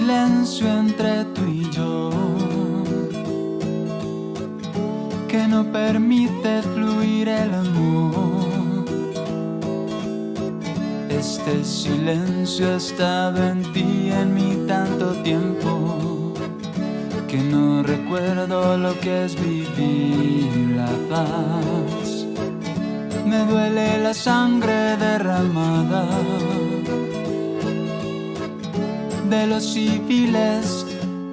silencio entre tú y yo que no permite fluir el amor. Este silencio ha estado en ti en mí tanto tiempo que no recuerdo lo que es vivir la paz. Me duele la sangre derramada de los civiles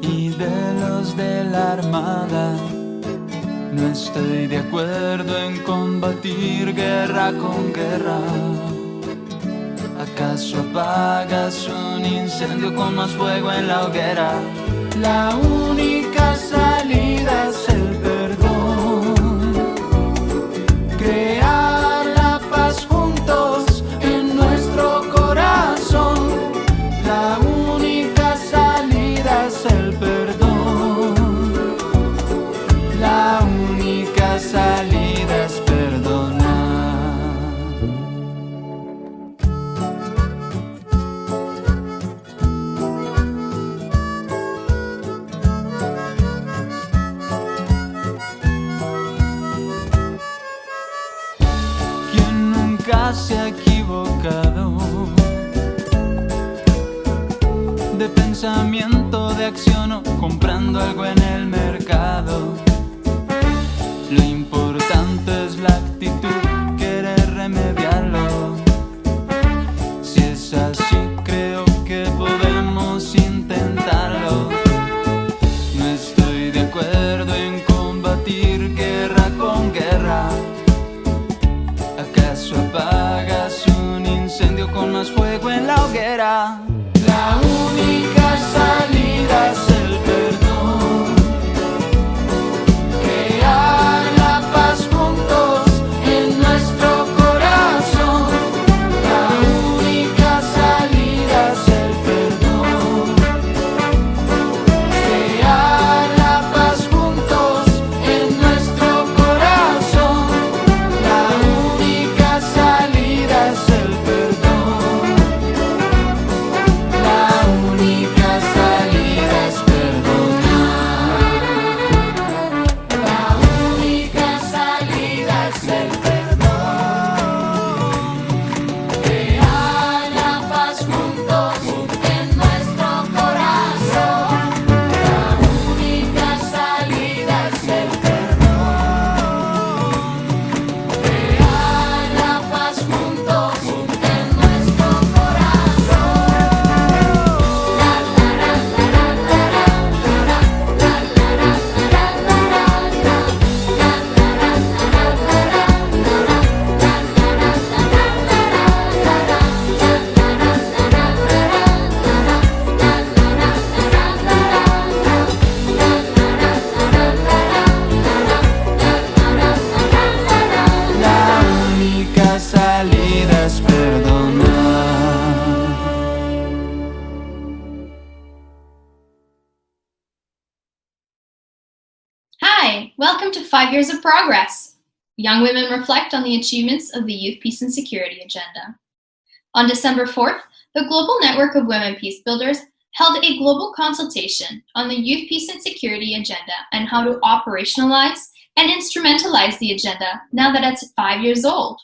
y de los de la armada. No estoy de acuerdo en combatir guerra con guerra. ¿Acaso apagas un incendio con más fuego en la hoguera? La única salida es el perdón. Crear la paz juntos en nuestro corazón. La única salida es el perdón. La única salida es perdonar. ¿Quién nunca se ha equivocado? De pensamiento, de acción o comprando algo en el mercado. Lo importante es la actitud, querer remediarlo. Si es así, creo que podemos intentarlo. No estoy de acuerdo en combatir guerra con guerra. ¿Acaso apagas un incendio con más fuego en la hoguera? La única salida es el perdón. Crear la paz juntos en nuestro corazón. La única salida es el perdón. Crear la paz juntos en nuestro corazón. La única salida es el perdón. La única salida es perdonar. La única salida es el perdón. Crear la paz juntos en nuestro corazón. La única salida es el perdón. Crear la paz juntos en nuestro corazón. La única salida es perdonar. Hi, welcome to 5 Years of Progress. Young women reflect on the achievements of the Youth, Peace and Security Agenda. On December 4th, the Global Network of Women Peacebuilders held a global consultation on the Youth, Peace and Security Agenda and how to operationalize and instrumentalize the agenda now that it's 5 years old.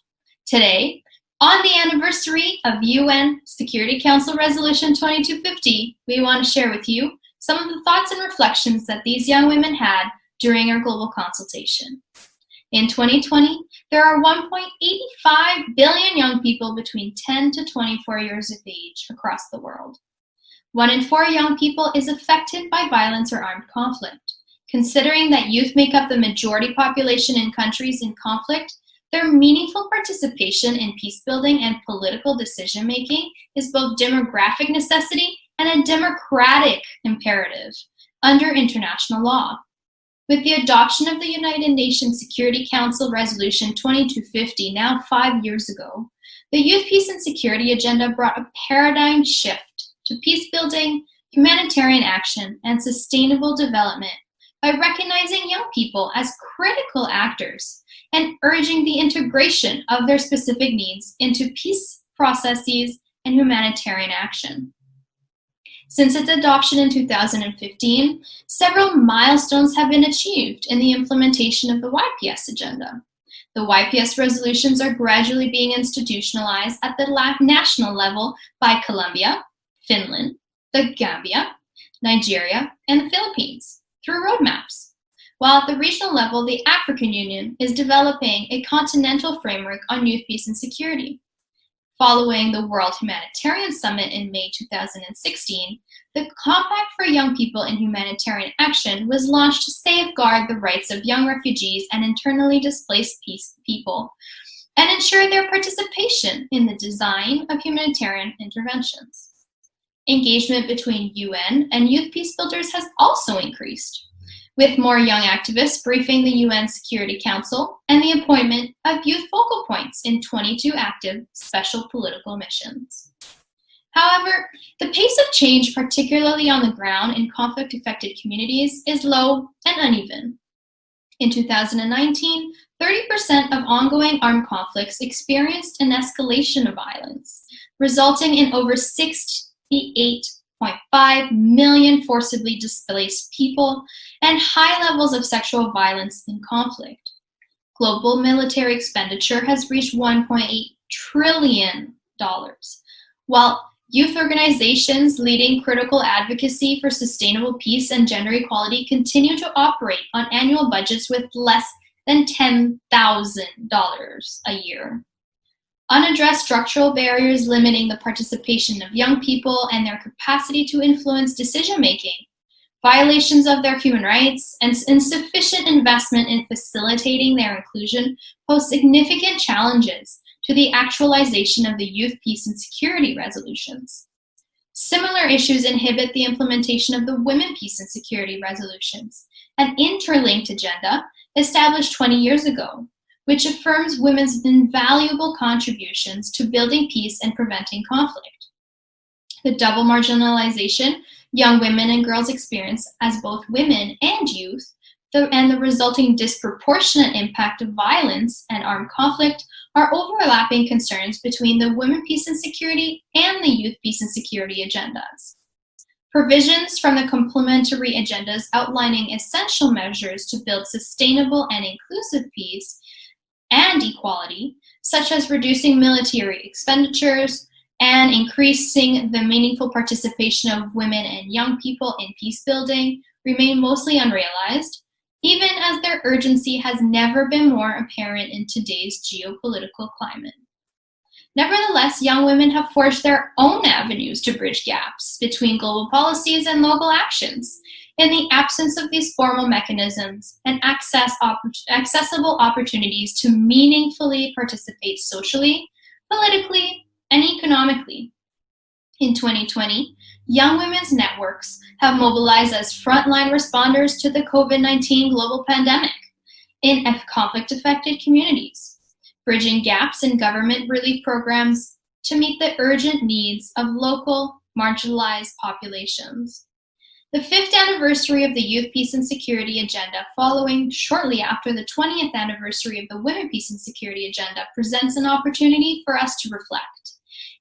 Today, on the anniversary of UN Security Council Resolution 2250, we want to share with you some of the thoughts and reflections that these young women had during our global consultation. In 2020, there are 1.85 billion young people between 10 to 24 years of age across the world. 1 in 4 young people is affected by violence or armed conflict. Considering that youth make up the majority population in countries in conflict, their meaningful participation in peace building and political decision making is both demographic necessity and a democratic imperative under international law. With the adoption of the United Nations Security Council Resolution 2250 now 5 years ago, the Youth, Peace and Security Agenda brought a paradigm shift to peace building, humanitarian action, and sustainable development by recognizing young people as critical actors and urging the integration of their specific needs into peace processes and humanitarian action. Since its adoption in 2015, several milestones have been achieved in the implementation of the YPS agenda. The YPS resolutions are gradually being institutionalized at the national level by Colombia, Finland, the Gambia, Nigeria, and the Philippines through roadmaps. While at the regional level, the African Union is developing a continental framework on youth peace and security. Following the World Humanitarian Summit in May 2016, the Compact for Young People in Humanitarian Action was launched to safeguard the rights of young refugees and internally displaced people and ensure their participation in the design of humanitarian interventions. Engagement between UN and youth peacebuilders has also increased, with more young activists briefing the UN Security Council and the appointment of youth focal points in 22 active special political missions. However, the pace of change, particularly on the ground in conflict-affected communities, is low and uneven. In 2019, 30% of ongoing armed conflicts experienced an escalation of violence, resulting in over 68.5 million forcibly displaced people and high levels of sexual violence in conflict. Global military expenditure has reached $1.8 trillion, while youth organizations leading critical advocacy for sustainable peace and gender equality continue to operate on annual budgets with less than $10,000 a year. Unaddressed structural barriers limiting the participation of young people and their capacity to influence decision-making, violations of their human rights, and insufficient investment in facilitating their inclusion pose significant challenges to the actualization of the youth peace and security resolutions. Similar issues inhibit the implementation of the women peace and security resolutions, an interlinked agenda established 20 years ago, which affirms women's invaluable contributions to building peace and preventing conflict. The double marginalization young women and girls experience as both women and youth, and the resulting disproportionate impact of violence and armed conflict are overlapping concerns between the women peace and security and the youth peace and security agendas. Provisions from the complementary agendas outlining essential measures to build sustainable and inclusive peace and equality, such as reducing military expenditures and increasing the meaningful participation of women and young people in peace building, remain mostly unrealized, even as their urgency has never been more apparent in today's geopolitical climate. Nevertheless, young women have forged their own avenues to bridge gaps between global policies and local actions in the absence of these formal mechanisms and accessible opportunities to meaningfully participate socially, politically, and economically. In 2020, young women's networks have mobilized as frontline responders to the COVID-19 global pandemic in conflict-affected communities, bridging gaps in government relief programs to meet the urgent needs of local marginalized populations. The 5th anniversary of the Youth Peace and Security Agenda, following shortly after the 20th anniversary of the Women Peace and Security Agenda, presents an opportunity for us to reflect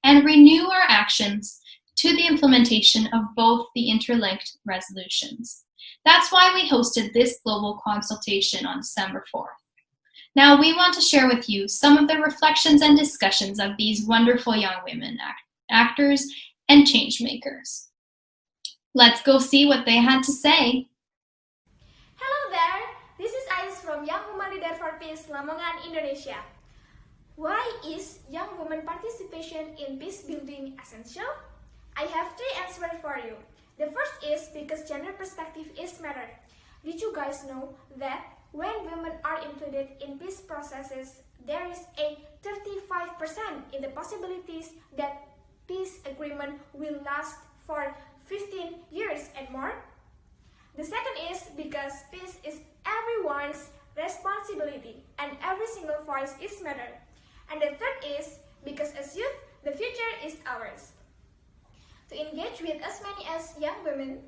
and renew our actions to the implementation of both the interlinked resolutions. That's why we hosted this global consultation on December 4th. Now we want to share with you some of the reflections and discussions of these wonderful young women actors and change makers. Let's go see what they had to say. Hello there, this is Ais from Young Women Leader for Peace, Lamongan, Indonesia. Why is young women participation in peace building essential? I have 3 answers for you. The first is because gender perspective is matter. Did you guys know that when women are included in peace processes, there is a 35% in the possibilities that peace agreement will last for 15 years and more? The second is because peace is everyone's responsibility and every single voice is matter. And the third is because as youth, the future is ours. To engage with as many as young women,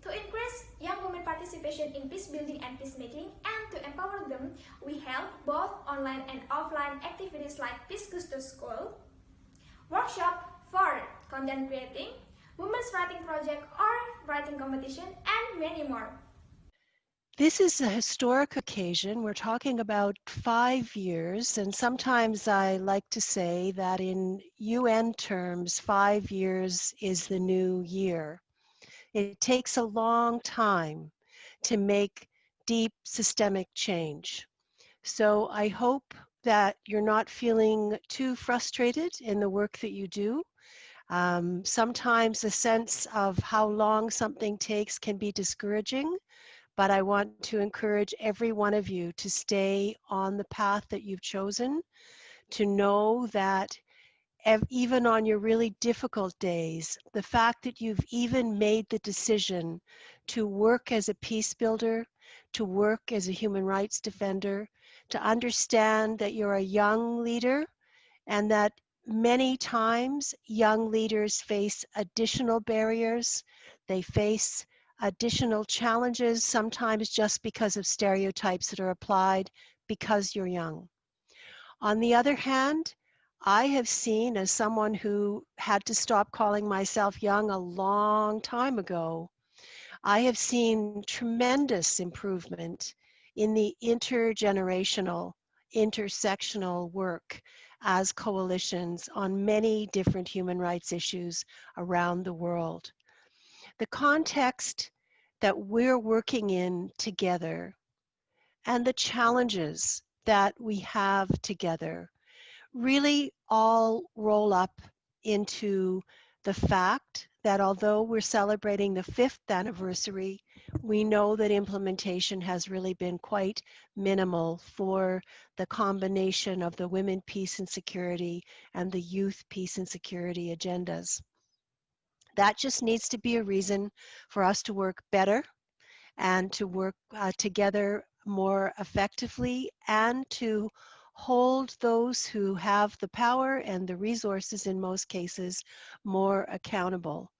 to increase young women participation in peace building and peacemaking, and to empower them, we held both online and offline activities like Peace Goes to School, workshop for content creating, women's writing project or writing competition, and many more. This is a historic occasion. We're talking about 5 years, and sometimes I like to say that in UN terms, 5 years is the new year. It takes a long time to make deep systemic change. So I hope that you're not feeling too frustrated in the work that you do. Sometimes a sense of how long something takes can be discouraging, but I want to encourage every one of you to stay on the path that you've chosen, to know that even on your really difficult days, the fact that you've even made the decision to work as a peace builder, to work as a human rights defender, to understand that you're a young leader and that many times young leaders face additional barriers. They face additional challenges, sometimes just because of stereotypes that are applied because you're young. On the other hand, I have seen, as someone who had to stop calling myself young a long time ago, I have seen tremendous improvement in the intergenerational, intersectional work as coalitions on many different human rights issues around the world. The context that we're working in together and the challenges that we have together really all roll up into the fact that although we're celebrating the 5th anniversary, we know that implementation has really been quite minimal for the combination of the women, peace and security and the youth, peace and security agendas. That just needs to be a reason for us to work better and to work together more effectively and to hold those who have the power and the resources in most cases more accountable.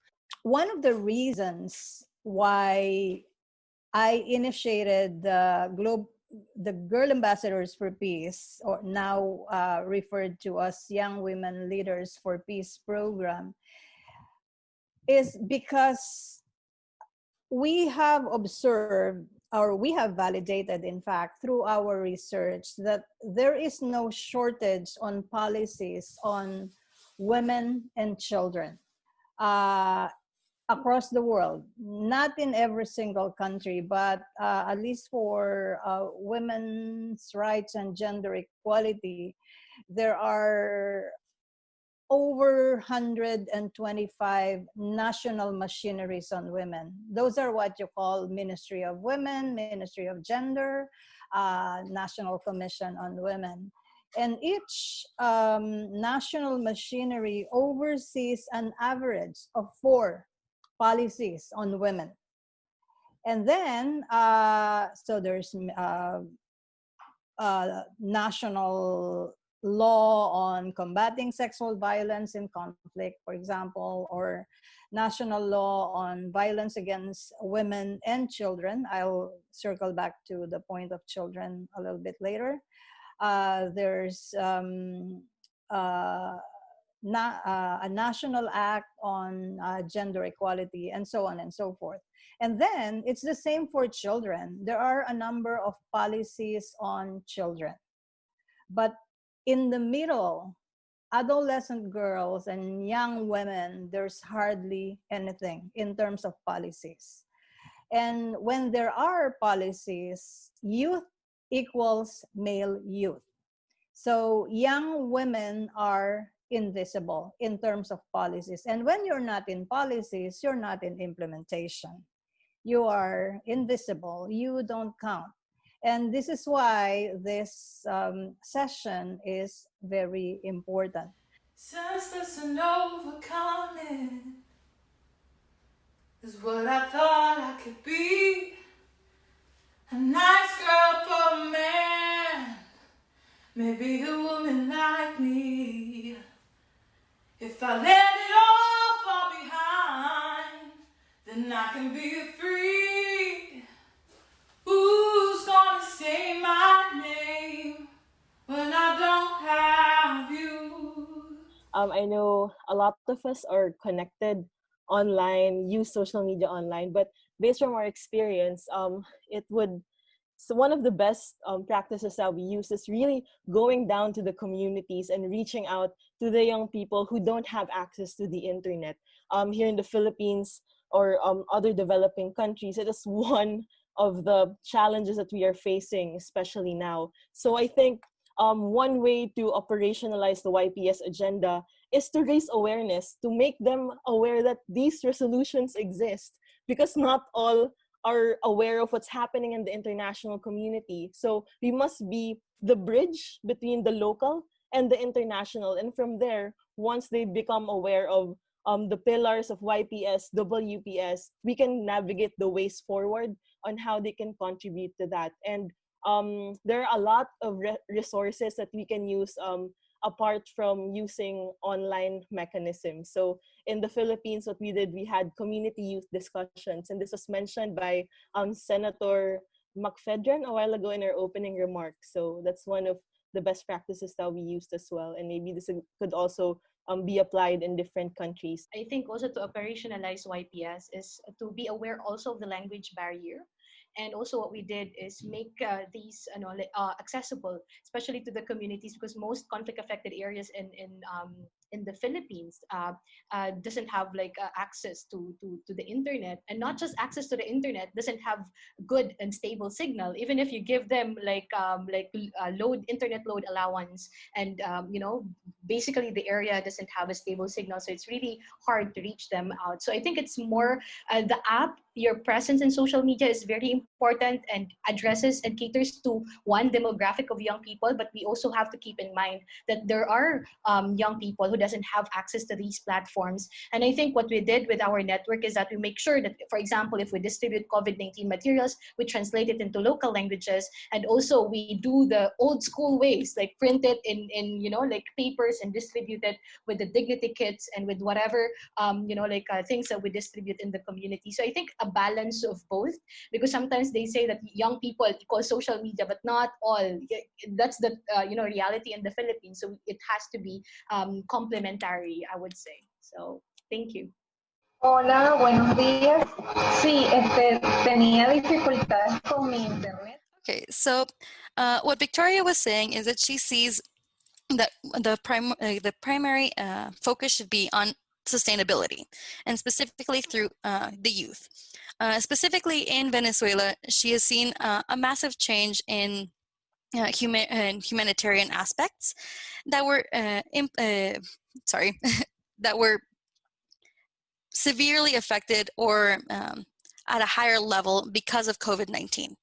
One of the reasons why I initiated the Girl Ambassadors for Peace, or now referred to as Young Women Leaders for Peace program, is because we have observed, or we have validated, in fact, through our research, that there is no shortage on policies on women and children across the world. Not in every single country, but at least for women's rights and gender equality, there are over 125 national machineries on women. Those are what you call Ministry of Women, Ministry of Gender, National Commission on Women. And each national machinery oversees an average of 4 policies on women. And then, so there's national law on combating sexual violence in conflict, for example, or national law on violence against women and children. I'll circle back to the point of children a little bit later. There's a national act on gender equality, and so on and so forth. And then it's the same for children. There are a number of policies on children. But in the middle, adolescent girls and young women, there's hardly anything in terms of policies. And when there are policies, youth equals male youth. So young women are invisible in terms of policies. And when you're not in policies, you're not in implementation. You are invisible. You don't count. And this is why this session is very important. Senseless and overcoming is what I thought I could be. A nice girl for a man, maybe a woman like me. If I let it all fall behind, then I can be free. Who's gonna say my name when I don't have you? I know a lot of us are connected online, use social media online. But based from our experience, it would so one of the best practices that we use is really going down to the communities and reaching out to the young people who don't have access to the internet. Here in the Philippines or other developing countries, it is one of the challenges that we are facing, especially now. So I think one way to operationalize the YPS agenda is to raise awareness, to make them aware that these resolutions exist, because not all are aware of what's happening in the international community. So we must be the bridge between the local and the international. And from there, once they become aware of the pillars of YPS, WPS, we can navigate the ways forward on how they can contribute to that. And there are a lot of resources that we can use apart from using online mechanisms. So in the Philippines, what we did, we had community youth discussions, and this was mentioned by Senator McFedrin a while ago in her opening remarks. So that's one of the best practices that we used as well, and maybe this could also be applied in different countries. I think also to operationalize YPS is to be aware also of the language barrier. And also what we did is make these accessible, especially to the communities, because most conflict affected areas in the Philippines doesn't have access to the internet, and not just access to the internet, doesn't have good and stable signal. Even if you give them load internet load allowance, and basically the area doesn't have a stable signal, so it's really hard to reach them out. So I think it's more the app, your presence in social media is very important and addresses and caters to one demographic of young people, but we also have to keep in mind that there are young people who doesn't have access to these platforms. And I think what we did with our network is that we make sure that, for example, if we distribute COVID-19 materials, we translate it into local languages, and also we do the old school ways, like print it in papers and distribute it with the dignity kits and with whatever things that we distribute in the community. So I think a balance of both, because sometimes they say that young people equal social media, but not all. That's the reality in the Philippines. So it has to be complementary, I would say. So thank you. Hola, buenos días. Sí, tenía dificultades con mi internet. Okay, so what Victoria was saying is that she sees that the primary focus should be on sustainability, and specifically through the youth. Specifically in Venezuela, she has seen a massive change in humanitarian aspects that were that were severely affected or at a higher level because of COVID-19.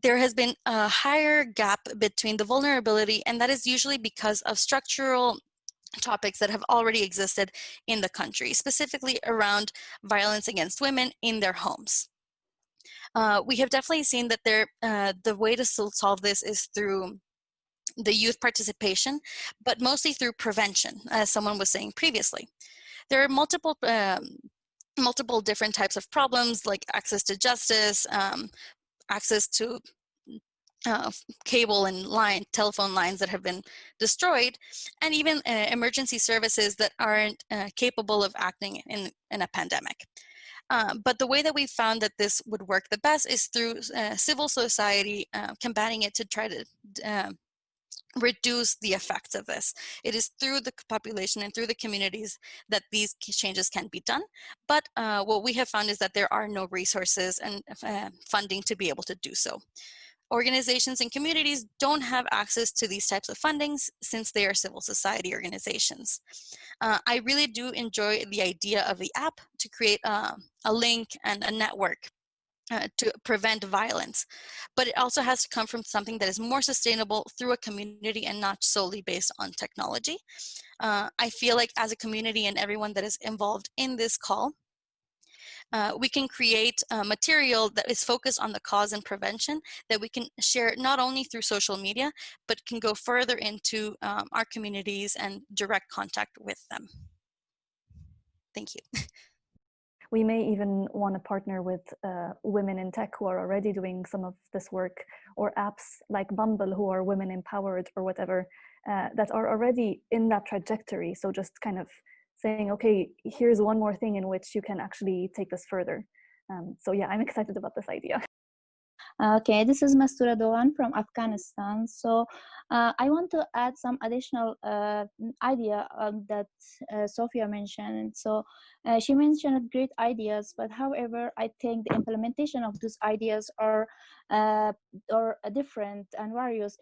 There has been a higher gap between the vulnerability, and that is usually because of structural topics that have already existed in the country, specifically around violence against women in their homes. We have definitely seen that the way to solve this is through the youth participation, but mostly through prevention, as someone was saying previously. There are multiple different types of problems, like access to justice, access to cable and telephone lines that have been destroyed, and even emergency services that aren't capable of acting in a pandemic. But the way that we found that this would work the best is through civil society combating it to try to reduce the effects of this. It is through the population and through the communities that these changes can be done. But what we have found is that there are no resources and funding to be able to do so. Organizations and communities don't have access to these types of fundings since they are civil society organizations. I really do enjoy the idea of the app to create a link and a network to prevent violence, but it also has to come from something that is more sustainable through a community and not solely based on technology. I feel like as a community and everyone that is involved in this call, we can create material that is focused on the cause and prevention that we can share not only through social media, but can go further into our communities and direct contact with them. Thank you. We may even want to partner with women in tech who are already doing some of this work, or apps like Bumble who are women empowered or whatever, that are already in that trajectory. So just kind of saying, okay, here's one more thing in which you can actually take this further. So yeah, I'm excited about this idea. Okay, this is Mastura Doan from Afghanistan. So I want to add some additional idea that Sophia mentioned. So she mentioned great ideas, but however, I think the implementation of those ideas are different and various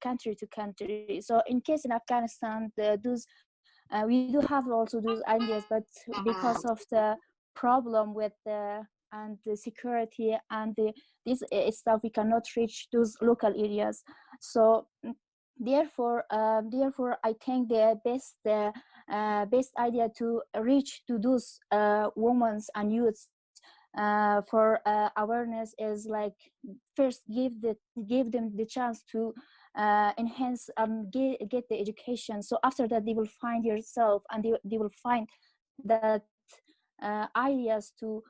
country to country. So in case in Afghanistan, we do have also those ideas, but because of the problem with the security and this stuff, we cannot reach those local areas. So therefore I think the best idea to reach to those women and youths for awareness is like first give them the chance to enhance and get the education. So after that they will find yourself and they will find that ideas to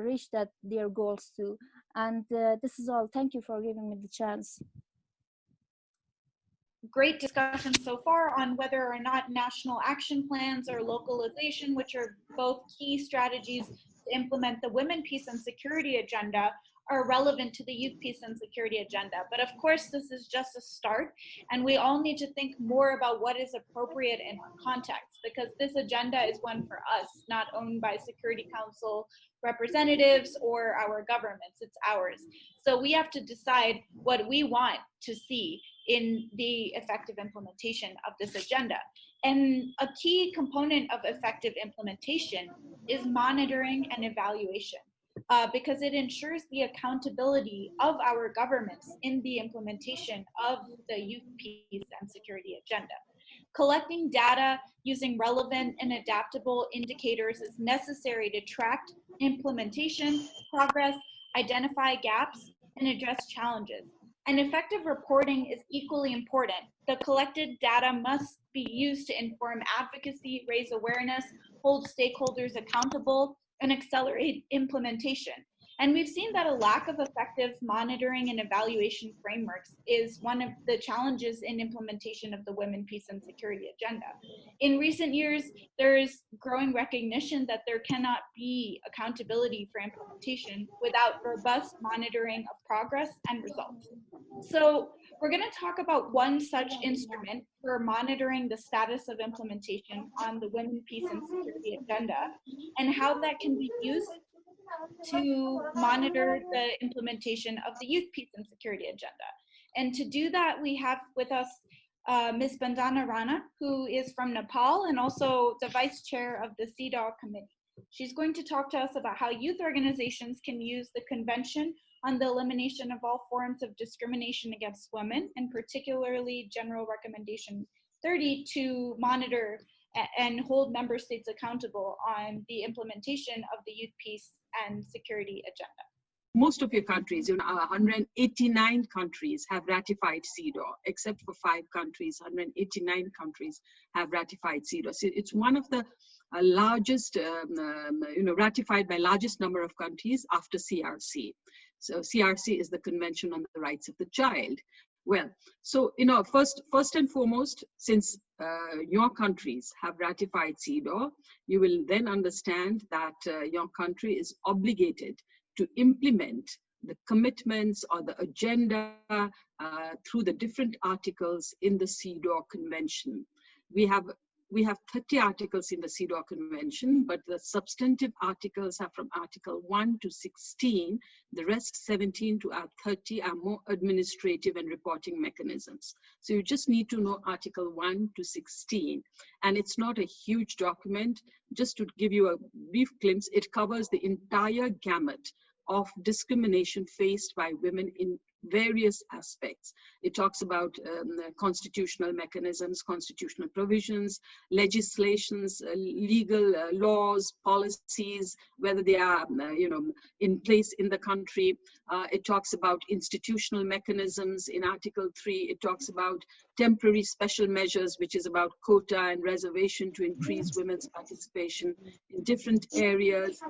reach their goals too. And this is all. Thank you for giving me the chance. Great discussion so far on whether or not national action plans or localization, which are both key strategies to implement the Women, Peace and Security agenda, are relevant to the Youth, Peace and Security agenda. But of course, this is just a start, and we all need to think more about what is appropriate in our context, because this agenda is one for us, not owned by Security Council representatives or our governments, it's ours. So we have to decide what we want to see in the effective implementation of this agenda. And a key component of effective implementation is monitoring and evaluation. Because it ensures the accountability of our governments in the implementation of the Youth, Peace and Security agenda. Collecting data using relevant and adaptable indicators is necessary to track implementation, progress, identify gaps, and address challenges. And effective reporting is equally important. The collected data must be used to inform advocacy, raise awareness, hold stakeholders accountable, and accelerate implementation. And we've seen that a lack of effective monitoring and evaluation frameworks is one of the challenges in implementation of the Women, Peace and Security agenda. In recent years, there is growing recognition that there cannot be accountability for implementation without robust monitoring of progress and results. So we're going to talk about one such instrument for monitoring the status of implementation on the Women, Peace and Security agenda, and how that can be used to monitor the implementation of the Youth, Peace and Security agenda. And to do that, we have with us Ms. Bandana Rana, who is from Nepal and also the vice chair of the CEDAW committee. She's going to talk to us about how youth organizations can use the Convention on the Elimination of All Forms of Discrimination Against Women, and particularly General Recommendation 30, to monitor and hold member states accountable on the implementation of the Youth, Peace and Security agenda. Most of your countries, 189 countries have ratified CEDAW, except for 5 countries, 189 countries have ratified CEDAW. So it's one of the largest, ratified by largest number of countries after CRC. So CRC is the Convention on the Rights of the Child. Well, so, first and foremost, since your countries have ratified CEDAW, you will then understand that your country is obligated to implement the commitments or the agenda through the different articles in the CEDAW Convention. We have 30 articles in the CEDAW Convention, but the substantive articles are from Article 1 to 16. The rest 17 to 30 are more administrative and reporting mechanisms. So you just need to know Article 1 to 16. And it's not a huge document. Just to give you a brief glimpse, it covers the entire gamut of discrimination faced by women in various aspects. It talks about constitutional mechanisms, constitutional provisions, legislations, legal laws, policies, whether they are in place in the country. It talks about institutional mechanisms. In Article 3, it talks about temporary special measures, which is about quota and reservation to increase women's participation in different areas.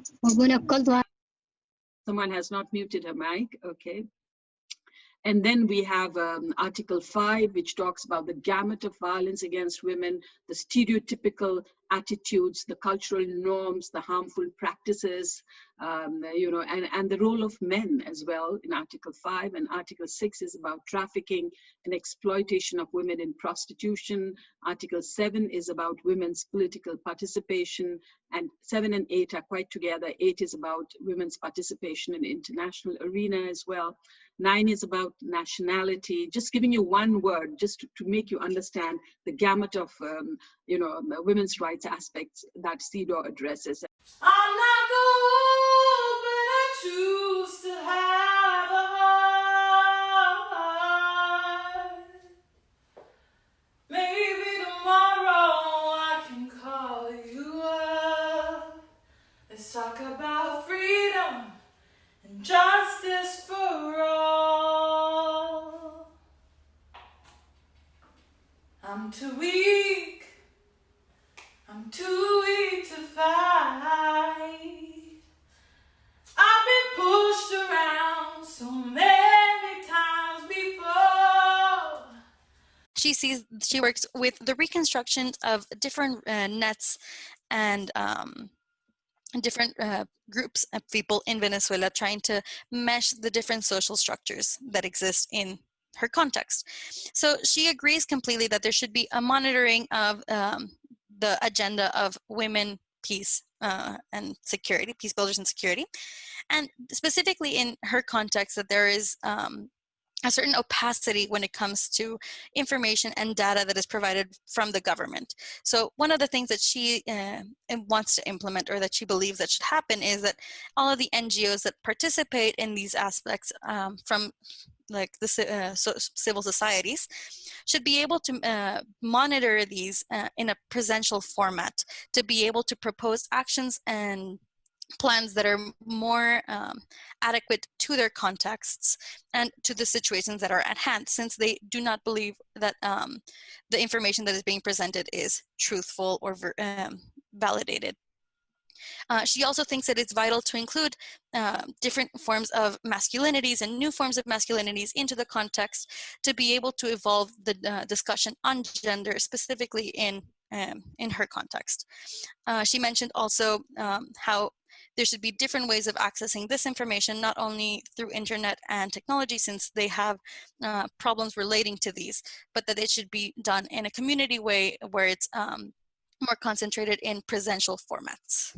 Someone has not muted her mic, okay. And then we have Article 5, which talks about the gamut of violence against women, the stereotypical attitudes, the cultural norms, the harmful practices, and the role of men as well in Article 5. And Article 6 is about trafficking and exploitation of women in prostitution. Article 7 is about women's political participation, and 7 and 8 are quite together. 8 is about women's participation in the international arena as well. 9 is about nationality. Just giving you one word, just to make you understand the gamut of, women's rights aspects that CEDAW addresses. I'm not gold, but I choose to have a heart. Maybe tomorrow I can call you up. Let's talk about freedom and justice for all. I'm too weak to fight. I've been pushed around so many times before. She works with the reconstruction of different nets and different groups of people in Venezuela, trying to mesh the different social structures that exist in her context. So she agrees completely that there should be a monitoring of the agenda of women, peace, and security, peace builders and security. And specifically in her context, that there is a certain opacity when it comes to information and data that is provided from the government. So one of the things that she wants to implement, or that she believes that should happen, is that all of the NGOs that participate in these aspects from like the civil societies should be able to monitor these in a presential format, to be able to propose actions and plans that are more adequate to their contexts and to the situations that are at hand, since they do not believe that the information that is being presented is truthful or validated. She also thinks that it's vital to include different forms of masculinities and new forms of masculinities into the context, to be able to evolve the discussion on gender, specifically in her context. She mentioned also how there should be different ways of accessing this information, not only through internet and technology, since they have problems relating to these, but that it should be done in a community way where it's more concentrated in presential formats.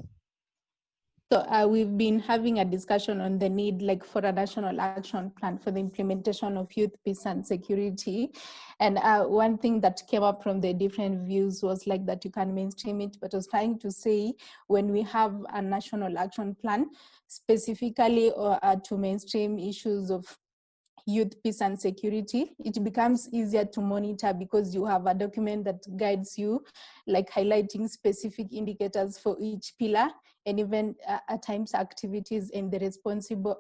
So we've been having a discussion on the need for a national action plan for the implementation of youth, peace and security. And one thing that came up from the different views was that you can mainstream it, but I was trying to say, when we have a national action plan, specifically to mainstream issues of youth, peace and security, it becomes easier to monitor because you have a document that guides you, highlighting specific indicators for each pillar, and even at times activities in the responsible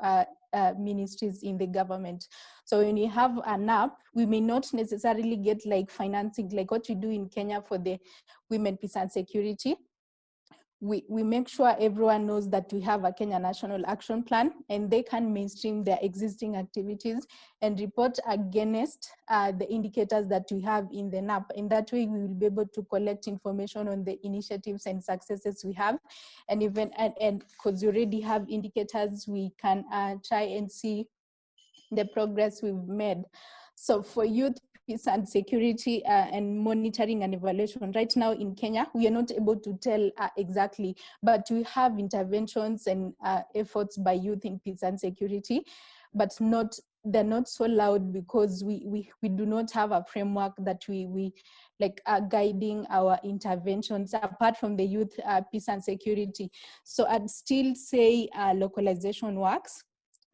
ministries in the government. So when you have an app, we may not necessarily get financing, like what we do in Kenya for the women, peace and security. We make sure everyone knows that we have a Kenya National Action Plan, and they can mainstream their existing activities and report against the indicators that we have in the NAP. In that way, we will be able to collect information on the initiatives and successes we have. And even, and because we already have indicators, we can try and see the progress we've made. So for youth, peace and security and monitoring and evaluation, right now in Kenya, we are not able to tell exactly, but we have interventions and efforts by youth in peace and security, but they're not so loud because we do not have a framework that we are guiding our interventions apart from the youth, peace and security. So I'd still say localization works,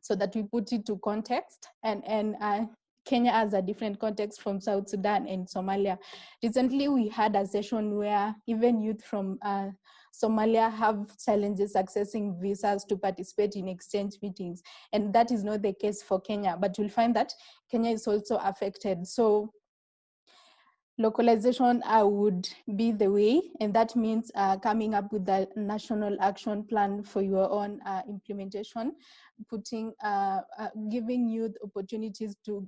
so that we put it to context, and Kenya has a different context from South Sudan and Somalia. Recently, we had a session where even youth from Somalia have challenges accessing visas to participate in exchange meetings. And that is not the case for Kenya, but you'll find that Kenya is also affected. So localization would be the way, and that means coming up with a national action plan for your own implementation, putting giving youth opportunities to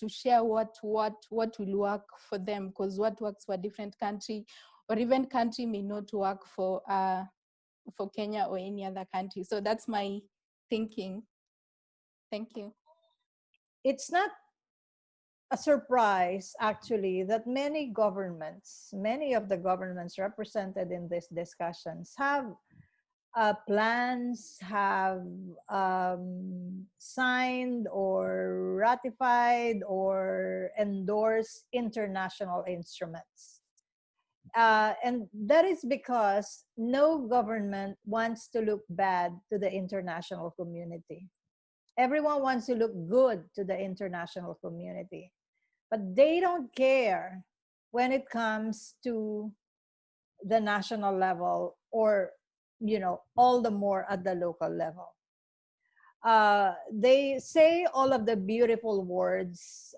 share what will work for them, because what works for a different country or even country may not work for Kenya or any other country. So that's my thinking. Thank you. It's not a surprise, actually, that many of the governments represented in these discussions have plans, have signed or ratified or endorsed international instruments. And that is because no government wants to look bad to the international community. Everyone wants to look good to the international community, but they don't care when it comes to the national level, or all the more at the local level. They say all of the beautiful words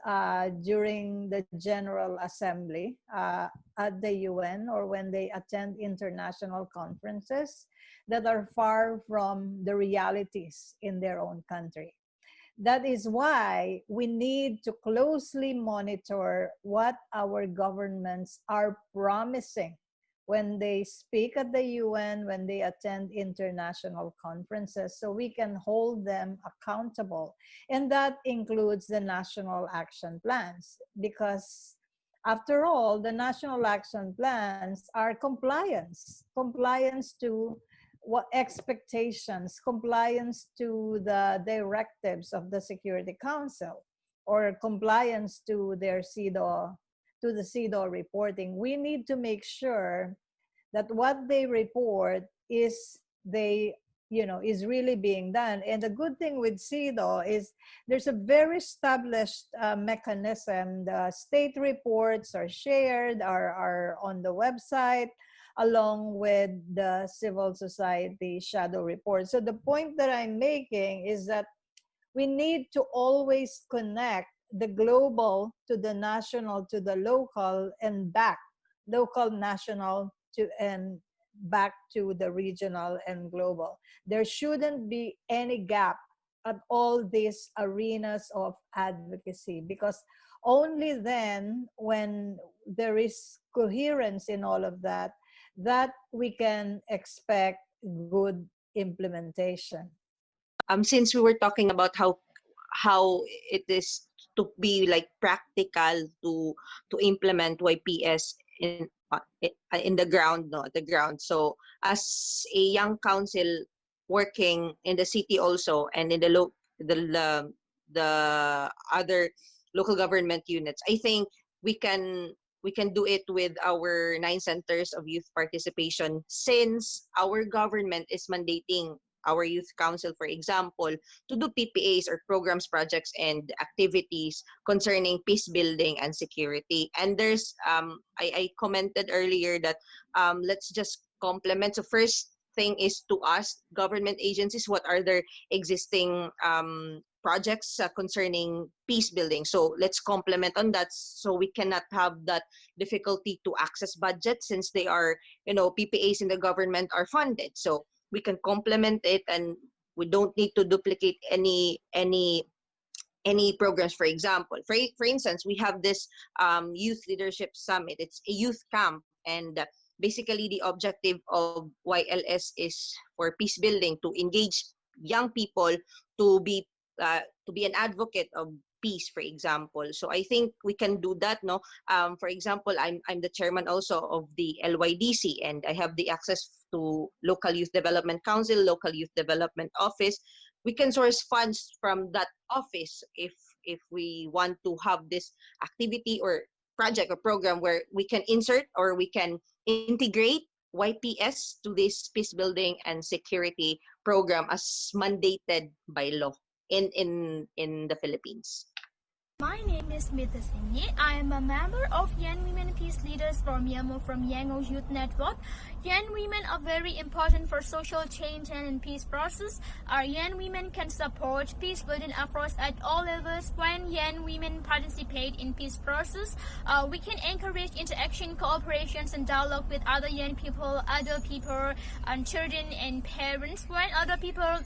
during the General Assembly at the UN, or when they attend international conferences that are far from the realities in their own country. That is why we need to closely monitor what our governments are promising when they speak at the UN, when they attend international conferences, so we can hold them accountable. And that includes the national action plans, because after all, the national action plans are compliance to what expectations, compliance to the directives of the Security Council, or compliance to their CEDAW, to the CEDAW reporting. We need to make sure that what they report is really being done. And the good thing with CEDAW is there's a very established mechanism. The state reports are shared, are on the website, along with the civil society shadow report. So the point that I'm making is that we need to always connect the global to the national, to the local, and back, local, national, to and back to the regional and global. There shouldn't be any gap at all these arenas of advocacy, because only then, when there is coherence in all of that, that we can expect good implementation. Since we were talking about how it is to be like practical to implement YPS in the ground, the ground. So as a young council working in the city also, and in the other local government units, I think we can do it with our 9 centers of youth participation, since our government is mandating our youth council, for example, to do PPAs, or programs, projects, and activities concerning peace building and security. And there's, I commented earlier that let's just complement. So first thing is to ask government agencies what are their existing projects concerning peace building. So let's complement on that, so we cannot have that difficulty to access budget, since they are, PPAs in the government are funded. So we can complement it, and we don't need to duplicate any programs. For example, for instance, we have this youth leadership summit. It's a youth camp, and basically the objective of YLS is for peace building, to engage young people to be an advocate of peace, for example. So I think we can do that, no? For example, I'm the chairman also of the LYDC, and I have the access to local youth development council, local youth development office. We can source funds from that office if we want to have this activity or project or program where we can insert, or we can integrate YPS to this peace building and security program as mandated by law in the Philippines. My name is Mita Singh. I am a member of Young Women Peace Leaders from Yango Youth Network. Young women are very important for social change and in peace process. Our young women can support peace building efforts at all levels. When young women participate in peace process, we can encourage interaction, cooperations, and dialogue with other young people, adult people, and children and parents. When other people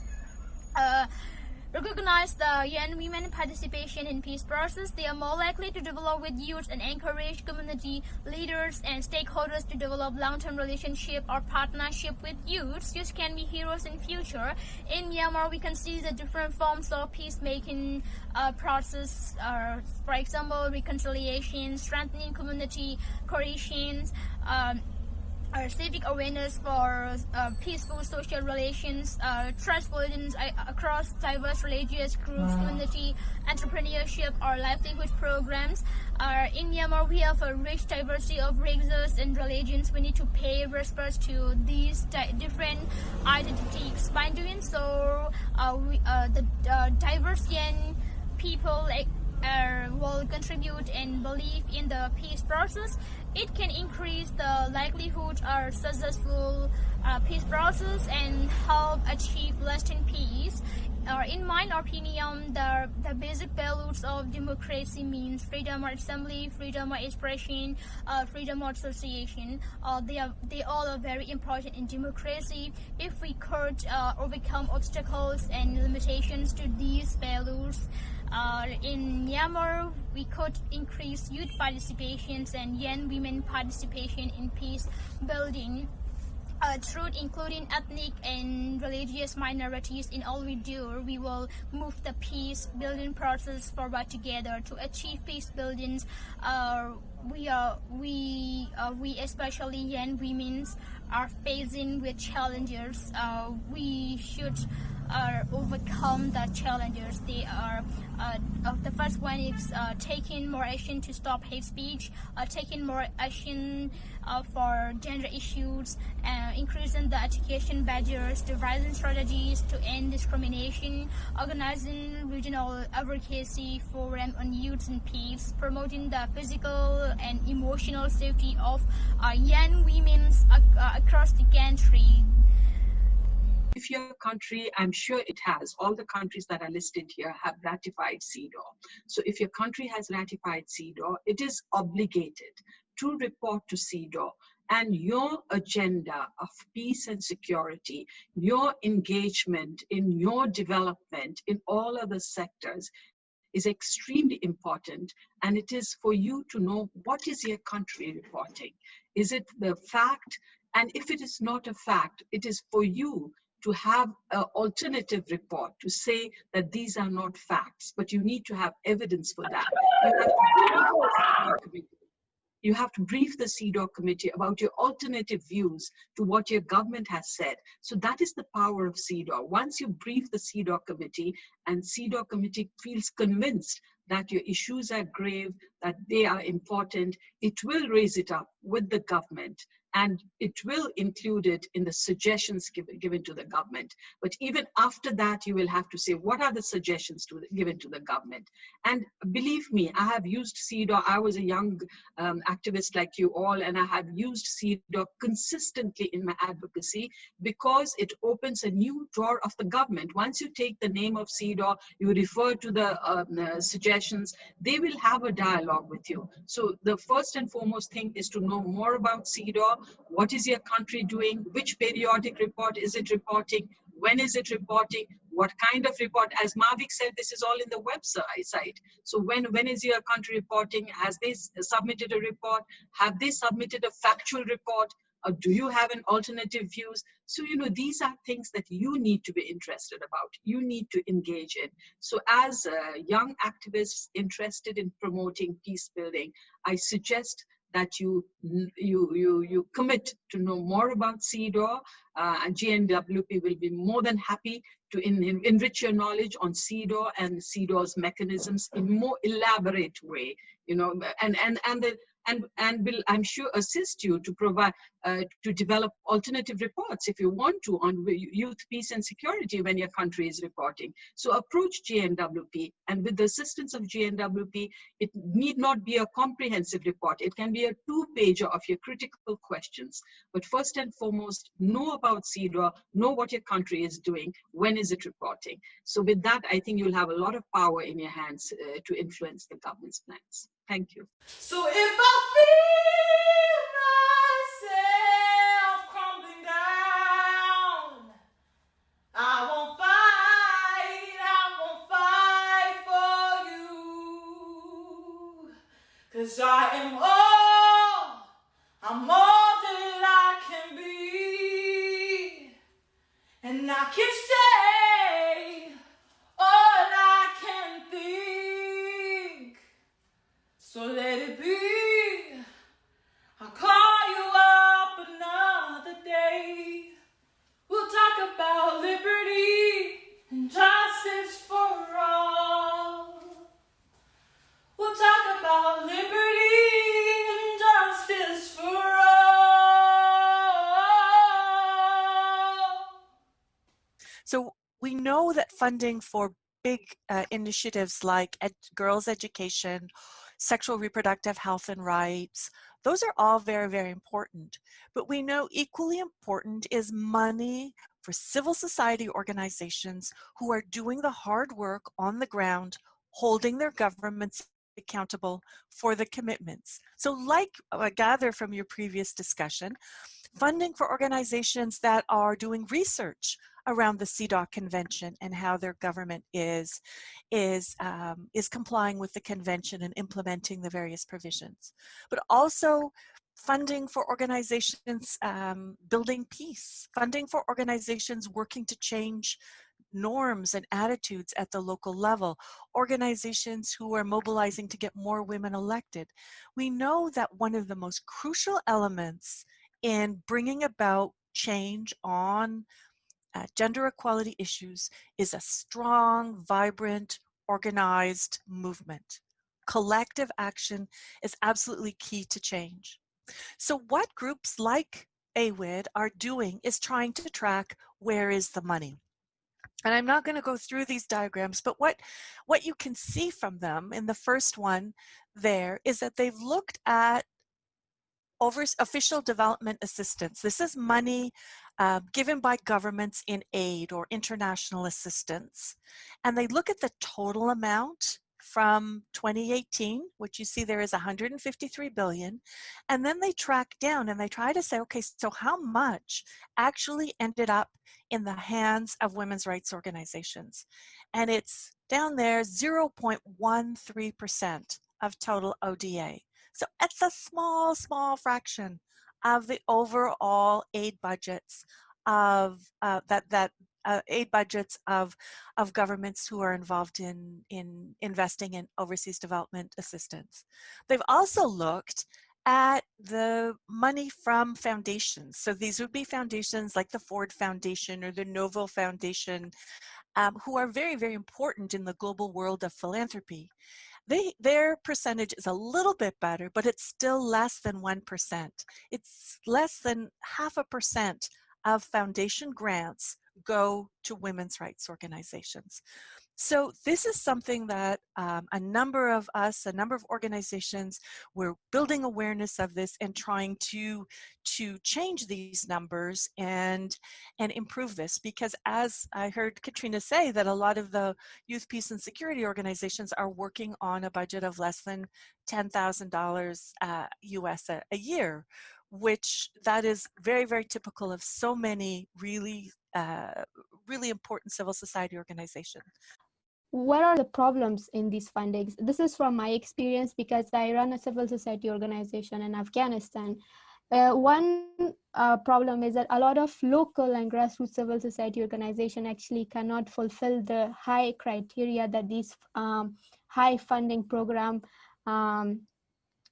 recognize the young women participation in peace process. They are more likely to develop with youth and encourage community leaders and stakeholders to develop long-term relationship or partnership with youth. Youth can be heroes in future. In Myanmar, we can see the different forms of peacemaking process. For example, reconciliation, strengthening community cohesion, civic awareness for peaceful social relations, trust building across diverse religious groups, community entrepreneurship or livelihood programs. In Myanmar, we have a rich diversity of races and religions. We need to pay respect to these different identities. By doing so, the diverse young people will contribute and believe in the peace process. It can increase the likelihood of successful peace process and help achieve lasting peace. In my opinion, the basic values of democracy means freedom of assembly, freedom of expression, freedom of association. They all are very important in democracy. If we could overcome obstacles and limitations to these values, in Myanmar, we could increase youth participation and young women participation in peace building. Through including ethnic and religious minorities in all we do, we will move the peace building process forward together to achieve peace buildings. We especially young women are facing with challenges. We should overcome the challenges. They are the first one is taking more action to stop hate speech, taking more action for gender issues, increasing the education barriers, devising strategies to end discrimination, organizing regional advocacy forum on youth and peace, promoting the physical and emotional safety of young women across the country. If your country, I'm sure it has, all the countries that are listed here have ratified CEDAW. So if your country has ratified CEDAW, it is obligated to report to CEDAW, and your agenda of peace and security, your engagement in your development in all other sectors is extremely important. And it is for you to know, what is your country reporting? Is it the fact? And if it is not a fact, it is for you to have an alternative report to say that these are not facts, but you need to have evidence for that. You have to brief the CEDAW committee about your alternative views to what your government has said. So that is the power of CEDAW. Once you brief the CEDAW committee and CEDAW committee feels convinced that your issues are grave, that they are important, it will raise it up with the government, and it will include it in the suggestions given to the government. But even after that, you will have to say, what are the suggestions given to the government? And believe me, I have used CEDAW. I was a young activist like you all, and I have used CEDAW consistently in my advocacy because it opens a new door of the government. Once you take the name of CEDAW, you refer to the suggestions, they will have a dialogue with you. So the first and foremost thing is to know more about CEDAW. What is your country doing? Which periodic report is it reporting? When is it reporting? What kind of report? As Mavic said, this is all in the website. So when is your country reporting? Has they submitted a report? Have they submitted a factual report? Or do you have an alternative views? So, these are things that you need to be interested about. You need to engage in. So as young activists interested in promoting peace building, I suggest that you commit to know more about CEDAW, and GNWP will be more than happy to enrich your knowledge on CEDAW and CEDAW's mechanisms in more elaborate way, and will, I'm sure, assist you to provide to develop alternative reports if you want to on youth, peace and security when your country is reporting. So approach GNWP, and with the assistance of GNWP, it need not be a comprehensive report. It can be a 2-pager of your critical questions. But first and foremost, know about CEDAW, know what your country is doing, when is it reporting. So with that, I think you'll have a lot of power in your hands to influence the government's plans. Thank you. So if I feel myself crumbling down, I won't fight, I 'cause I am all, I'm all that I can be, and I can say all I can think, so let it be. I'll call you up another day. We'll talk about liberty and justice for all. We'll talk about liberty and justice for all. So we know that funding for big initiatives like girls' education, sexual reproductive health and rights, those are all very, very important. But we know equally important is money for civil society organizations who are doing the hard work on the ground, holding their governments accountable for the commitments. So like I gather from your previous discussion, funding for organizations that are doing research around the CEDAW Convention and how their government is complying with the convention and implementing the various provisions. But also funding for organizations building peace, funding for organizations working to change norms and attitudes at the local level, organizations who are mobilizing to get more women elected. We know that one of the most crucial elements in bringing about change on gender equality issues is a strong, vibrant, organized movement. Collective action is absolutely key to change. So what groups like AWID are doing is trying to track where is the money. And I'm not going to go through these diagrams, but what you can see from them in the first one there is that they've looked at official development assistance. This is money given by governments in aid or international assistance. And they look at the total amount from 2018, which you see there is 153 billion. And then they track down and they try to say, okay, so how much actually ended up in the hands of women's rights organizations? And it's down there 0.13% of total ODA. So it's a small, small fraction of the overall aid budgets of aid budgets of governments who are involved in investing in overseas development assistance. They've also looked at the money from foundations. So these would be foundations like the Ford Foundation or the Novo Foundation, who are very, very important in the global world of philanthropy. Their percentage is a little bit better, but it's still less than 1%. It's less than 0.5% of foundation grants go to women's rights organizations. So this is something that a number of organizations, we're building awareness of this and trying to change these numbers and improve this, because as I heard Katrina say, that a lot of the youth peace and security organizations are working on a budget of less than $10,000 US a year, which that is very, very typical of so many really important civil society organizations. What are the problems in these fundings? This is from my experience because I run a civil society organization in Afghanistan. One problem is that a lot of local and grassroots civil society organizations actually cannot fulfill the high criteria that these high funding program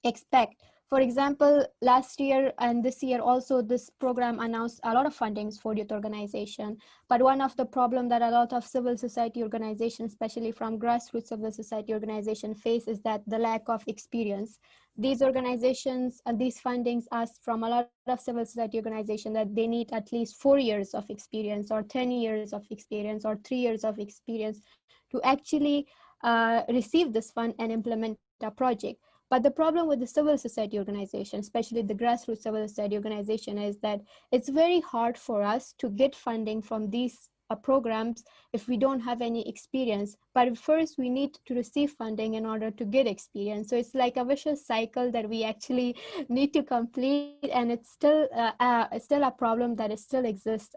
expect. For example, last year and this year also, this program announced a lot of fundings for youth organization. But one of the problems that a lot of civil society organizations, especially from grassroots civil society organization, face is that the lack of experience. These organizations and these fundings ask from a lot of civil society organizations that they need at least 4 years of experience or 10 years of experience or 3 years of experience to actually receive this fund and implement a project. But the problem with the civil society organization, especially the grassroots civil society organization, is that it's very hard for us to get funding from these programs if we don't have any experience. But first we need to receive funding in order to get experience. So it's like a vicious cycle that we actually need to complete, and it's still a problem that still exists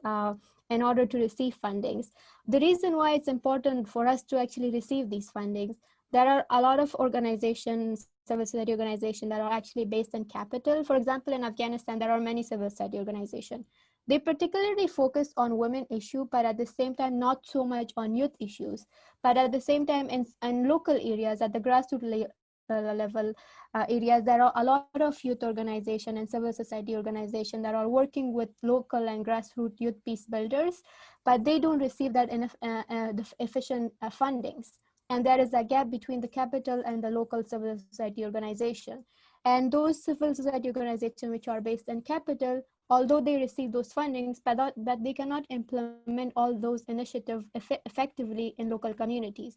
in order to receive fundings. The reason why it's important for us to actually receive these fundings, there are a lot of organizations, civil society organizations that are actually based in capital. For example, in Afghanistan, there are many civil society organizations. They particularly focus on women issue, but at the same time, not so much on youth issues. But at the same time, in local areas, at the grassroots level areas, there are a lot of youth organization and civil society organization that are working with local and grassroots youth peace builders, but they don't receive that enough the efficient fundings. And there is a gap between the capital and the local civil society organization. And those civil society organizations which are based in capital, although they receive those fundings, but they cannot implement all those initiatives effectively in local communities.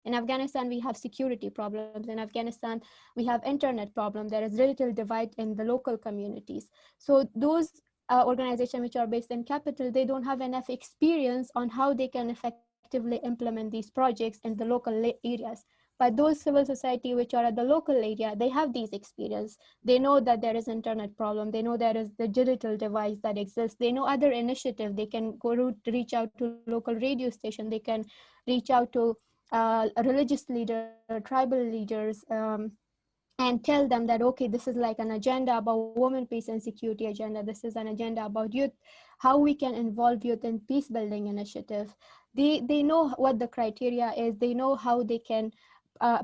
In Afghanistan, we have security problems. In Afghanistan, we have internet problems. There is digital divide in the local communities. So those organizations which are based in capital, they don't have enough experience on how they can effectively implement these projects in the local areas. But those civil society which are at the local area, they have these experience. They know that there is internet problem. They know there is the digital device that exists. They know other initiative. They can go to reach out to local radio station. They can reach out to a religious leader, tribal leaders, and tell them that, okay, this is like an agenda about women, peace and security agenda. This is an agenda about youth, how we can involve youth in peace building initiative. They know what the criteria is. They know how they can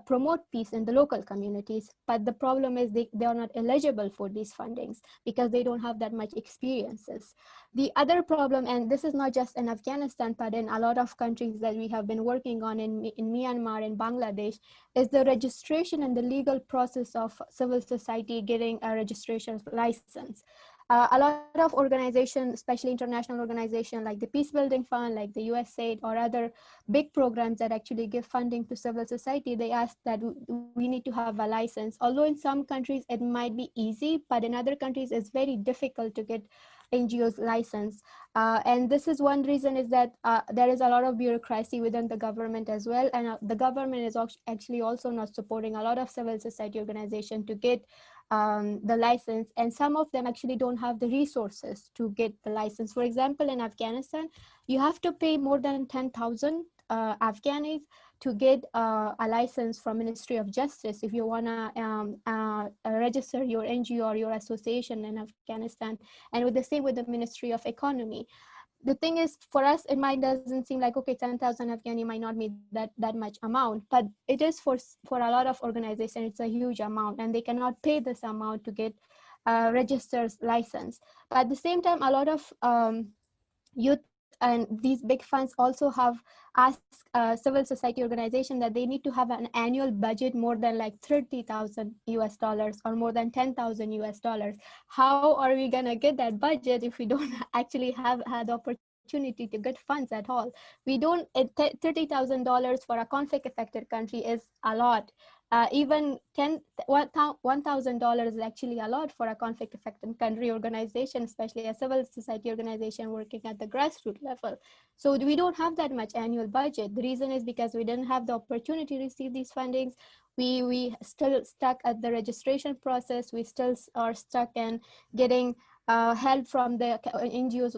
promote peace in the local communities. But the problem is they are not eligible for these fundings because they don't have that much experiences. The other problem, and this is not just in Afghanistan, but in a lot of countries that we have been working on in Myanmar and Bangladesh, is the registration and the legal process of civil society getting a registration license. A lot of organizations, especially international organizations like the Peace Building Fund, like the USAID, or other big programs that actually give funding to civil society, they ask that we need to have a license. Although in some countries it might be easy, but in other countries it's very difficult to get NGOs license. And this is one reason is that there is a lot of bureaucracy within the government as well. And the government is actually also not supporting a lot of civil society organizations to get the license. And some of them actually don't have the resources to get the license. For example, in Afghanistan, you have to pay more than 10,000 Afghanis to get a license from Ministry of Justice if you want to register your NGO or your association in Afghanistan, and with the same with the Ministry of Economy. The thing is, for us, it doesn't seem like, okay, 10,000 Afghani might not be that much amount, but it is for a lot of organizations, it's a huge amount, and they cannot pay this amount to get registered license. But at the same time, a lot of youth and these big funds also have asked civil society organization that they need to have an annual budget more than like $30,000 or more than $10,000. How are we gonna get that budget if we don't actually have had the opportunity to get funds at all? We don't. $30,000 for a conflict affected country is a lot. Even $1,000 is actually a lot for a conflict affected country organization, especially a civil society organization working at the grassroots level. So we don't have that much annual budget. The reason is because we didn't have the opportunity to receive these fundings. We still stuck at the registration process. We still are stuck in getting help from the NGOs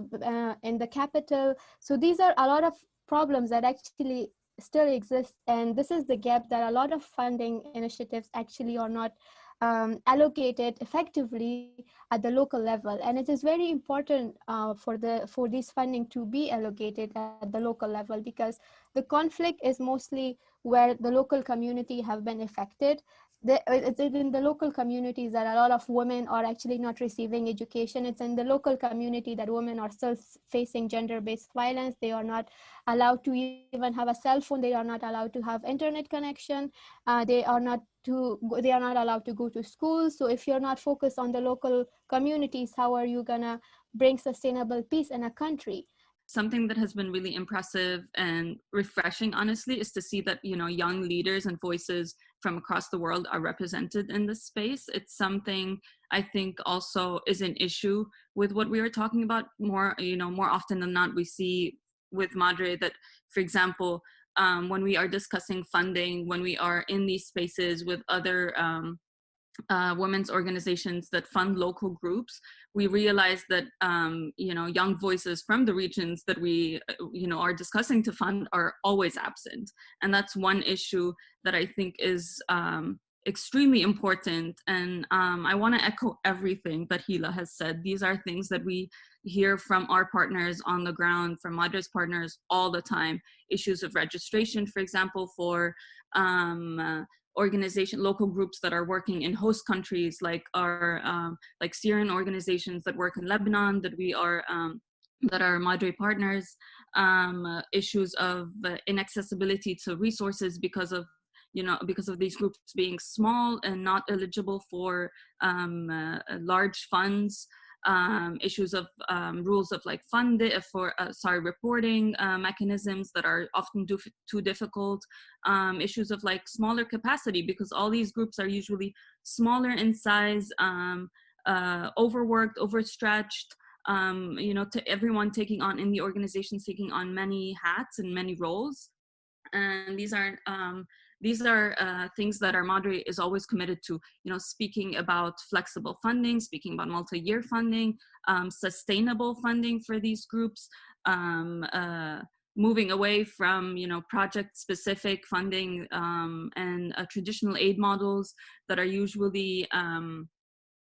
in the capital. So these are a lot of problems that actually still exists, and this is the gap that a lot of funding initiatives actually are not allocated effectively at the local level. And it is very important for this funding to be allocated at the local level, because the conflict is mostly where the local community have been affected. It's in the local communities that a lot of women are actually not receiving education. It's in the local community that women are still facing gender-based violence. They are not allowed to even have a cell phone. They are not allowed to have internet connection. They are not allowed to go to school. So if you're not focused on the local communities, how are you gonna bring sustainable peace in a country? Something that has been really impressive and refreshing, honestly, is to see that, you know, young leaders and voices from across the world are represented in this space. It's something I think also is an issue with what we were talking about more often than not. We see with Madre that, for example, when we are discussing funding, when we are in these spaces with other women's organizations that fund local groups, we realized that young voices from the regions that we are discussing to fund are always absent, and that's one issue that I think is extremely important. And I want to echo everything that Hila has said. These are things that we hear from our partners on the ground, from Madre's partners all the time. Issues of registration, for example, for local groups that are working in host countries, like our like Syrian organizations that work in Lebanon, that are Madre partners. Issues of inaccessibility to resources because of these groups being small and not eligible for large funds. Issues of rules of like reporting mechanisms that are often too difficult. Issues of like smaller capacity, because all these groups are usually smaller in size, overworked, overstretched. To everyone taking on in the organizations, taking on many hats and many roles. And these are things that our Madre is always committed to, speaking about flexible funding, speaking about multi-year funding, sustainable funding for these groups, moving away from, project-specific funding and traditional aid models that are usually,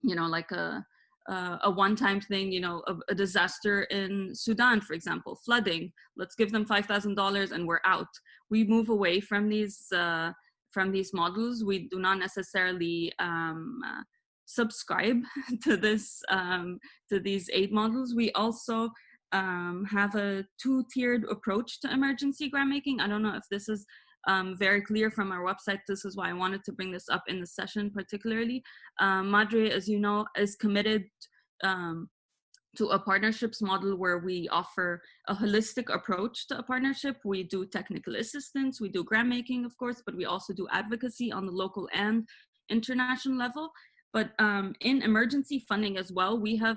like a one-time thing, a disaster in Sudan, for example, flooding. Let's give them $5,000 and we're out. We move away from these models. We do not necessarily subscribe to these aid models. We also have a two-tiered approach to emergency grant making. I don't know if this is very clear from our website. This is why I wanted to bring this up in the session particularly. Madre, as you know, is committed to a partnerships model where we offer a holistic approach to a partnership. We do technical assistance, we do grant making, of course, but we also do advocacy on the local and international level. But in emergency funding as well, we have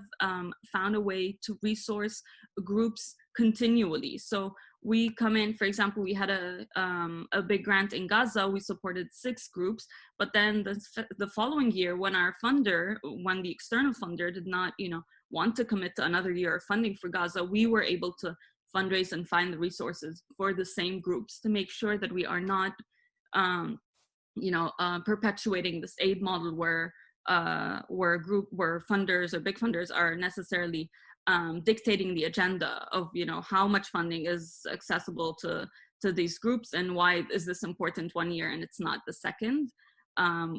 found a way to resource groups continually. So we come in, for example, we had a big grant in Gaza. We supported 6 groups, but then the following year, when the external funder did not, want to commit to another year of funding for Gaza, we were able to fundraise and find the resources for the same groups to make sure that we are not, perpetuating this aid model where funders or big funders are necessarily dictating the agenda of how much funding is accessible to these groups and why is this important one year and it's not the second,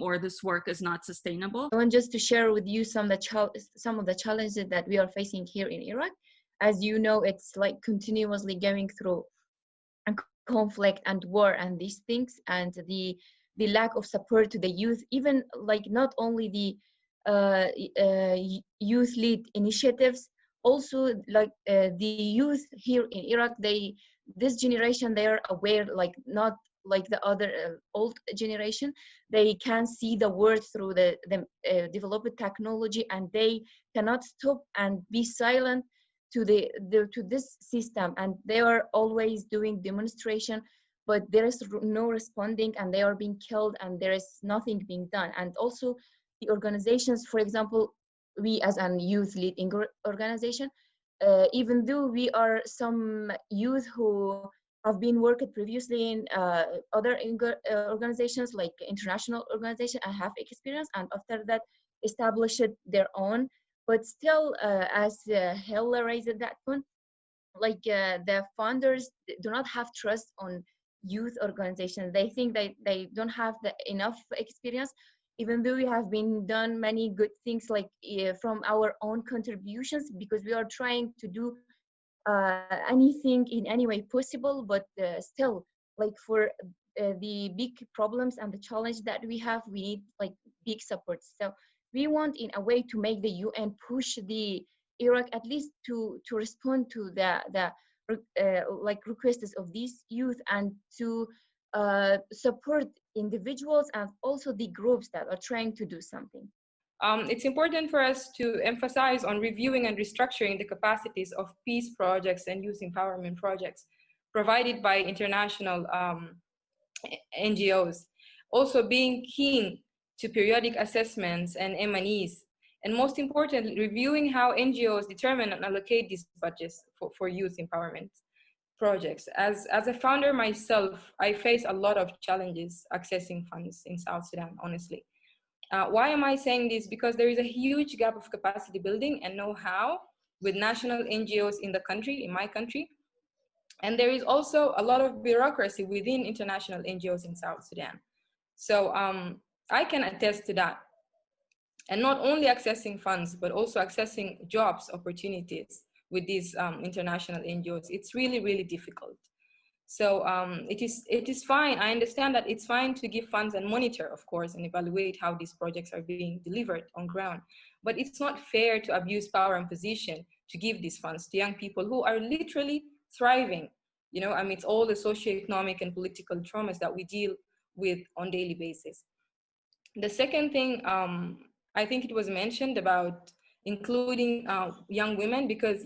or this work is not sustainable. I want just to share with you some of the challenges that we are facing here in Iraq. As you know, it's like continuously going through conflict and war and these things, and the lack of support to the youth, even like not only the youth lead initiatives, also like the youth here in Iraq, this generation, they are aware, like not like the other old generation. They can see the world through the developed technology, and they cannot stop and be silent to this system, and they are always doing demonstration, but there is no responding, and they are being killed, and there is nothing being done. And also the organizations, for example, we as a youth leading organization, even though we are some youth who have been worked previously in other organizations like international organizations, I have experience, and after that established their own, but still as Hella raised at that point, like the founders do not have trust on youth organizations. They think they don't have enough experience, even though we have been done many good things like from our own contributions, because we are trying to do anything in any way possible, but still, like for the big problems and the challenge that we have, we need like big support. So we want in a way to make the UN push the Iraq at least to respond to the like requests of these youth, and to support individuals and also the groups that are trying to do something. It's important for us to emphasize on reviewing and restructuring the capacities of peace projects and youth empowerment projects provided by international NGOs. Also being keen to periodic assessments and M&Es, and most importantly, reviewing how NGOs determine and allocate these budgets for youth empowerment projects. As a founder myself, I face a lot of challenges accessing funds in South Sudan, honestly. Why am I saying this? Because there is a huge gap of capacity building and know-how with national NGOs in the country, in my country. And there is also a lot of bureaucracy within international NGOs in South Sudan. So I can attest to that. And not only accessing funds, but also accessing jobs opportunities with these international NGOs. It's really, really difficult. So it is fine. I understand that it's fine to give funds and monitor, of course, and evaluate how these projects are being delivered on ground. But it's not fair to abuse power and position to give these funds to young people who are literally thriving, you know, amidst all the socioeconomic and political traumas that we deal with on daily basis. The second thing, I think it was mentioned about including young women, because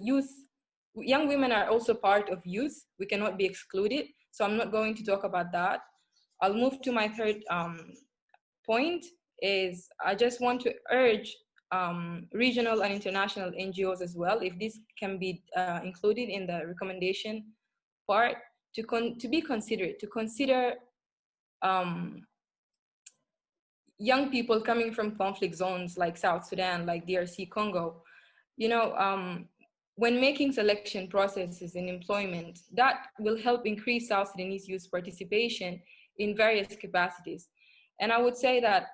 young women are also part of youth. We cannot be excluded. So I'm not going to talk about that. I'll move to my third point is I just want to urge regional and international NGOs as well, if this can be included in the recommendation part, to be considerate, to consider young people coming from conflict zones like South Sudan, like DRC Congo. You know, when making selection processes in employment, that will help increase South Sudanese youth participation in various capacities. And I would say that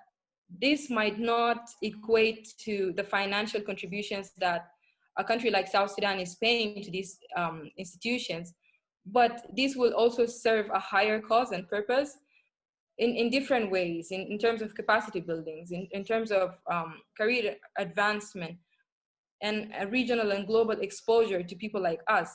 this might not equate to the financial contributions that a country like South Sudan is paying to these institutions, but this will also serve a higher cause and purpose in different ways, in terms of capacity buildings, in terms of career advancement, and a regional and global exposure to people like us.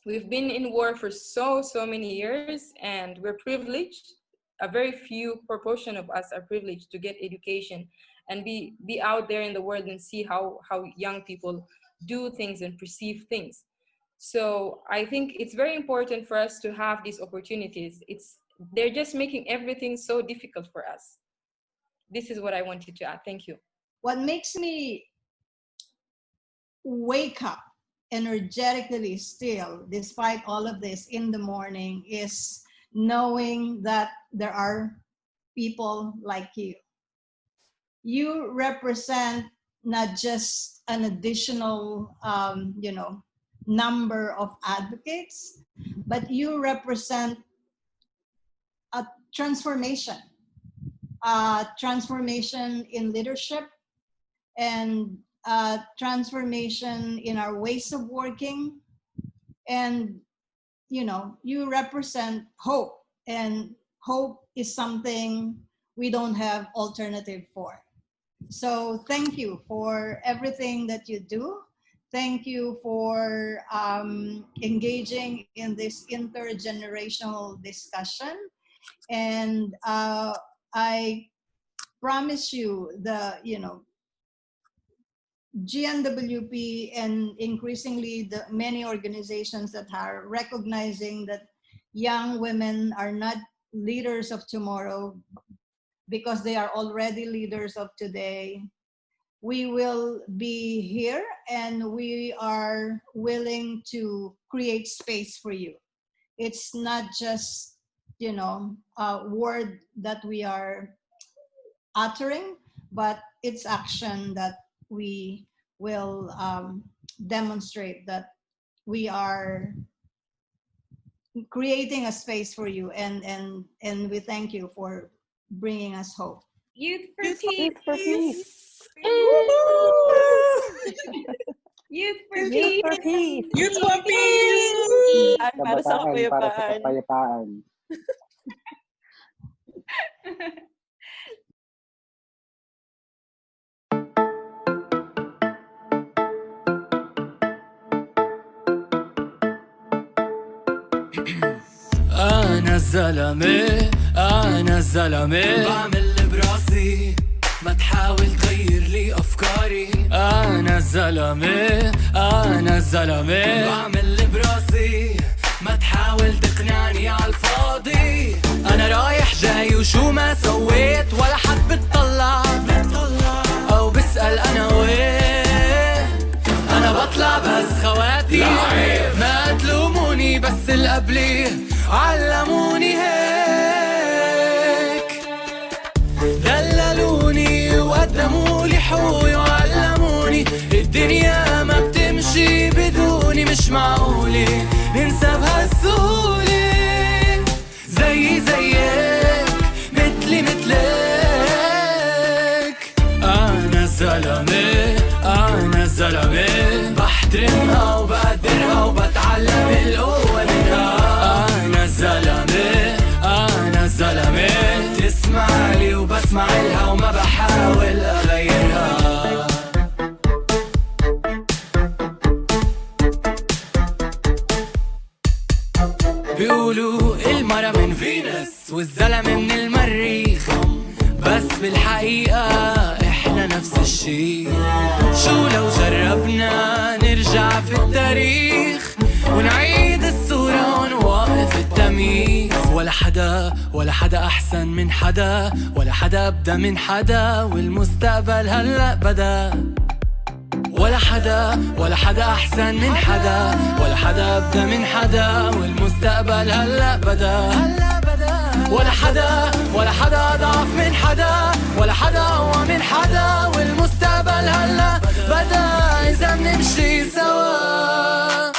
We've been in war for so many years, and we're privileged. A very few proportion of us are privileged to get education and be out there in the world and see how young people do things and perceive things. So I think it's very important for us to have these opportunities. They're just making everything so difficult for us. This is what I wanted to add. Thank you. What makes me wake up energetically still, despite all of this in the morning, is knowing that there are people like you. You represent not just an additional, number of advocates, but you represent a transformation in leadership, and transformation in our ways of working. And you represent hope, and hope is something we don't have alternative for. So thank you for everything that you do. Thank you for engaging in this intergenerational discussion. And I promise you GNWP and increasingly the many organizations that are recognizing that young women are not leaders of tomorrow because they are already leaders of today. We will be here, and we are willing to create space for you. It's not just, a word that we are uttering, but it's action that we will demonstrate that we are creating a space for you, and we thank you for bringing us hope. Youth for Peace. Youth for Peace. Youth for Youth Peace. for Peace. Youth for Peace. Para sa kapayapaan. أنا الزلمة بعمل اللي براسي، ما تحاول تغير لي أفكاري. أنا الزلمة بعمل اللي براسي، ما تحاول تقنعني عالفاضي. أنا رايح جاي وشو ما سويت، ولا حد بتطلع والقبلي علموني هيك، دللوني وقدمولي حقوقي وعلموني الدنيا ما بتمشي بدوني، مش معقولة ننسى بهالسهولة. زيي زيك مثلي مثلك، أنا زلمة أنا زلمة، بحترمها وبقدرها وبتعلم القوة منها. أنا زلمة أنا زلمة، تسمع لي وبسمع لها وما بحاول أغيرها. بيقولوا المرة من فينوس والزلمة من المريخ، بس بالحقيقة احنا نفس الشي. شو لو جربنا نرجع في التاريخ ونعيد الصورة ونوقف التمييز؟ ولا حدا أحسن من حدا، ولا حدا أبدأ من حدا، والمستقبل هلأ بدا. ولا حدا أحسن من حدا، ولا حدا أبدأ من حدا، والمستقبل هلأ بدا. ولا حدا أضعف من حدا، ولا حدا أقوى من حدا، والمستقبل هلأ بدا. إذا منمشي سوا